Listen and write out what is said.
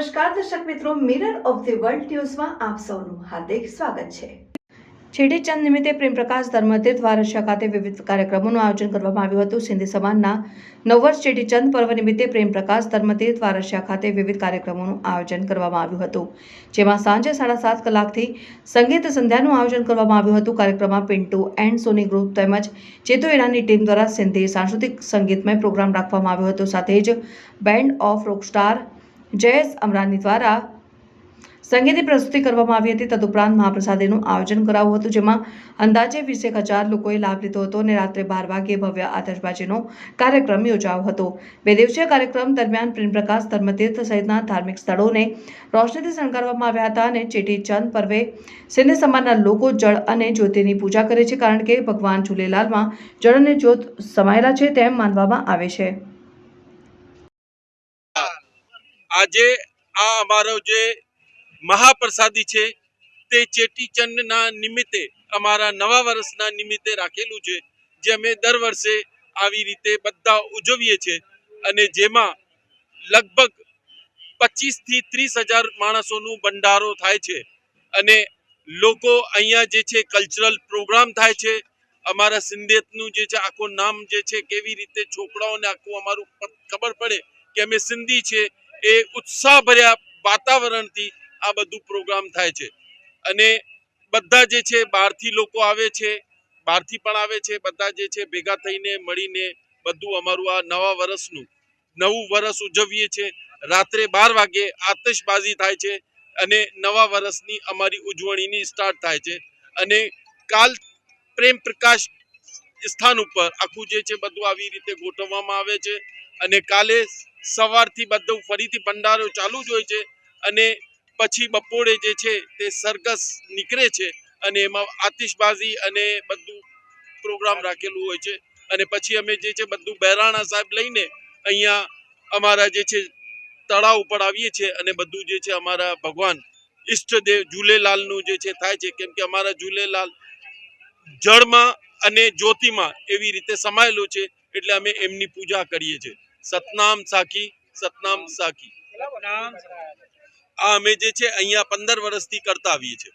નમસ્કાર દર્શક મિત્રો, મિરર ઓફ ધ વર્લ્ડ ન્યૂઝમાં આપ સૌનું હાર્દિક સ્વાગત છે। ચેટીચંદ નિમિત્તે પ્રેમ પ્રકાશ ધર્મતીર્થ વારસિયા ખાતે વિવિધ કાર્યક્રમોનું આયોજન કરવામાં આવ્યું હતું। સિંધી સમાજના 9 વર્ષ ચેટીચંદ પર્વ નિમિત્તે પ્રેમ પ્રકાશ ધર્મતીર્થ વારસિયા ખાતે વિવિધ કાર્યક્રમોનું આયોજન કરવામાં આવ્યું હતું, જેમાં સાંજે 7:30 કલાકથી સંગીત સંધ્યાનું આયોજન કરવામાં આવ્યું હતું। કાર્યક્રમમાં પિન્ટુ એન્ડ સોની ગ્રુપ તેમજ ચેતુ ઈરાની ટીમ દ્વારા સિંધી સાંસ્કૃતિક સંગીતમય પ્રોગ્રામ રાખવામાં આવ્યો હતો। સાથે જ બેન્ડ ઓફ રોકસ્ટાર જયેશ અમરાની દ્વારા સંગીતની પ્રસ્તુતિ કરવામાં આવી હતી। તદુપરાંત મહાપ્રસાદીનું આયોજન કરાયું હતું, જેમાં અંદાજે 20,000 લોકોએ લાભ લીધો હતો અને રાત્રે 12 વાગ્યે ભવ્ય આતશબાજીનો કાર્યક્રમ યોજાયો હતો। 2 દિવસીય કાર્યક્રમ દરમિયાન પ્રેમ પ્રકાશ ધર્મતીર્થ સહિતના ધાર્મિક સ્થળોને રોશનીથી શણગારવામાં આવ્યા હતા અને ચેટીચંદ પર્વે સિંધી સમાજના લોકો જળ અને જ્યોતિની પૂજા કરે છે, કારણ કે ભગવાન ઝૂલેલાલમાં જળ અને જ્યોત સમાયેલા છે તેમ માનવામાં આવે છે। આજે આ અમારો જે મહાપ્રસાદી છે તે ચેટીચંદના નિમિત્તે અમારા નવા વર્ષના નિમિત્તે રાખેલું છે, જે અમે દર વર્ષે આવી રીતે બધા ઉજવીએ છીએ અને જેમાં લગભગ 25 થી 30,000 માણસોનું ભંડારો થાય છે અને લોકો અહીંયા જે છે કલ્ચરલ પ્રોગ્રામ થાય છે। અમારા સિંધિયતનું જે છે આખું નામ જે છે કેવી રીતે છોકરાઓને આખું અમારું ખબર પડે કે અમે સિંધી છે, એ ઉત્સાહ ભર્યા વાતાવરણથી આ બધું પ્રોગ્રામ થાય છે અને બધા જે છે બહારથી લોકો આવે છે, બહારથી પણ આવે છે, બધા જે છે ભેગા થઈને મળીને બધું અમારું આ નવા વર્ષનું નવું વર્ષ ઉજવીએ છીએ। રાત્રે 12 વાગે આતશબાજી થાય છે અને નવા વર્ષની અમારી ઉજવણીની સ્ટાર્ટ થાય છે અને કાલ પ્રેમ પ્રકાશ સ્થાન ઉપર આખું જે છે બધું આવી રીતે ગોઠવવામાં આવે છે અને કાલે સવારથી બધું ફરીથી ભંડારો ચાલુ જ હોય છે અને પછી બપોરે જે છે તે સરઘસ નીકળે છે અને એમાં આતિશબાજી અને બધું પ્રોગ્રામ રાખેલું હોય છે અને પછી અમે જે છે બધું બહેરાણા સાહેબ લઈને અહીંયા અમારા જે છે તળાવ ઉપર આવીએ છીએ અને બધું જે છે અમારા ભગવાન ઈષ્ટદેવ ઝૂલેલાલનું જે છે થાય છે, કેમ કે અમારા ઝૂલેલાલ જળમાં અને જ્યોતિમાં એવી રીતે સમાયેલું છે, એટલે અમે એમની પૂજા કરીએ છીએ। સતનામ સાખી, સતનામ સાખી। આ અમે જે છે અહીંયા 15 વર્ષથી કરતા આવીએ છીએ।